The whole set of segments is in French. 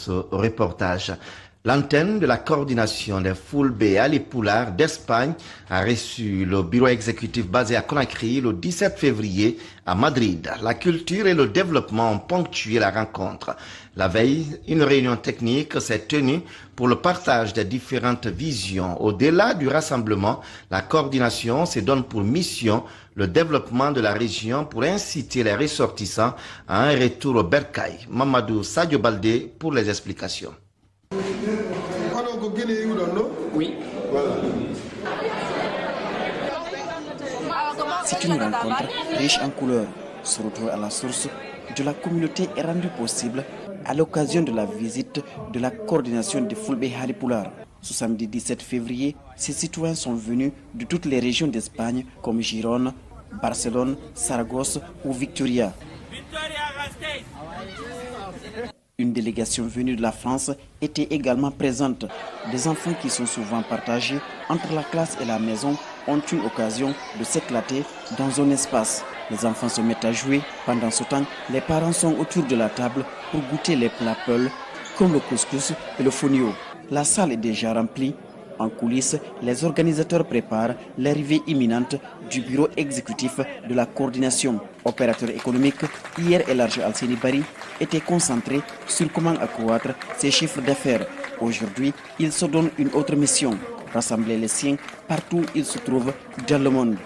ce reportage. L'antenne de la coordination des Fulbe Halipular d'Espagne a reçu le bureau exécutif basé à Conakry le 17 février à Madrid. La culture et le développement ont ponctué la rencontre. La veille, une réunion technique s'est tenue pour le partage des différentes visions. Au-delà du rassemblement, la coordination se donne pour mission le développement de la région pour inciter les ressortissants à un retour au bercail. Mamadou Sadio Baldé pour les explications. Oui. C'est une rencontre riche en couleurs. Ce retour à la source de la communauté est rendu possible à l'occasion de la visite de la coordination des Fulbe Halipular. Ce samedi 17 février, ces citoyens sont venus de toutes les régions d'Espagne comme Girona, Barcelone, Saragosse ou Victoria. Une délégation venue de la France était également présente. Des enfants qui sont souvent partagés entre la classe et la maison ont une occasion de s'éclater dans un espace. Les enfants se mettent à jouer. Pendant ce temps, les parents sont autour de la table pour goûter les plats peuls comme le couscous et le fonio. La salle est déjà remplie. En coulisses, les organisateurs préparent l'arrivée imminente du bureau exécutif de la coordination. Opérateur économique, hier Elarge Alseni Bari était concentré sur comment accroître ses chiffres d'affaires. Aujourd'hui, il se donne une autre mission, rassembler les siens partout où ils se trouvent dans le monde.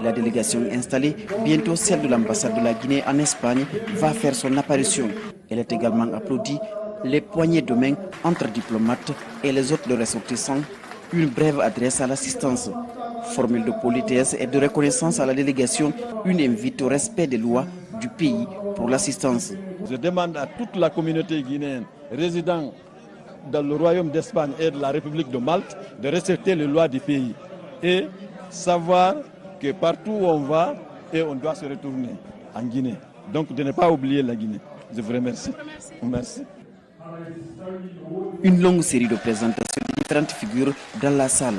La délégation installée, bientôt celle de l'ambassade de la Guinée en Espagne, va faire son apparition. Elle est également applaudie. Les poignées de main entre diplomates et les autres ressortissants. Une brève adresse à l'assistance. Formule de politesse et de reconnaissance à la délégation. Une invite au respect des lois du pays pour l'assistance. Je demande à toute la communauté guinéenne résidant dans le royaume d'Espagne et de la République de Malte de respecter les lois du pays et savoir que partout où on va, et on doit se retourner en Guinée. Donc de ne pas oublier la Guinée. Je vous remercie. Merci. Une longue série de présentations de différentes figures dans la salle.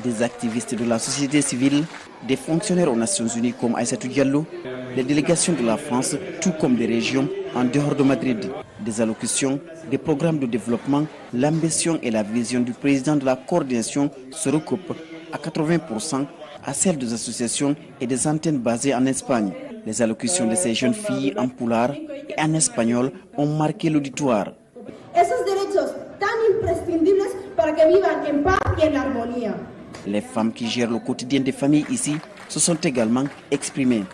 Des activistes de la société civile, des fonctionnaires aux Nations Unies comme Aïssatou Diallo, des délégations de la France, tout comme des régions en dehors de Madrid. Des allocutions, des programmes de développement, l'ambition et la vision du président de la coordination se recoupent à 80% à celles des associations et des antennes basées en Espagne. Les allocutions de ces jeunes filles en pulaar et en espagnol ont marqué l'auditoire. Les femmes qui gèrent le quotidien des familles ici se sont également exprimées.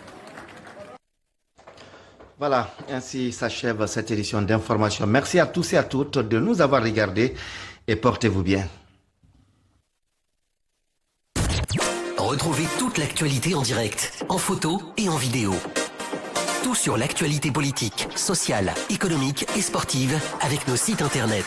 Voilà, ainsi s'achève cette édition d'information. Merci à tous et à toutes de nous avoir regardés et portez-vous bien. Retrouvez toute l'actualité en direct, en photo et en vidéo. Tout sur l'actualité politique, sociale, économique et sportive avec nos sites internet.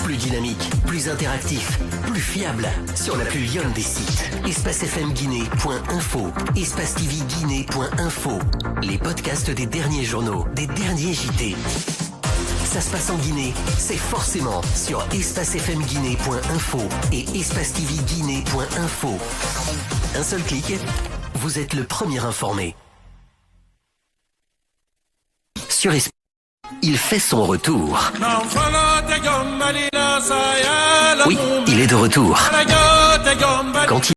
Plus dynamique, plus interactif, plus fiable sur la plus lionne des sites. espacefmguinée.info, espacetvguinée.info. Les podcasts des derniers journaux, des derniers JT. Ça se passe en Guinée, c'est forcément sur espacefmguinée.info et espacetvguinée.info. Un seul clic, vous êtes le premier informé. Sur Espace, il fait son retour. Oui, il est de retour. Quand il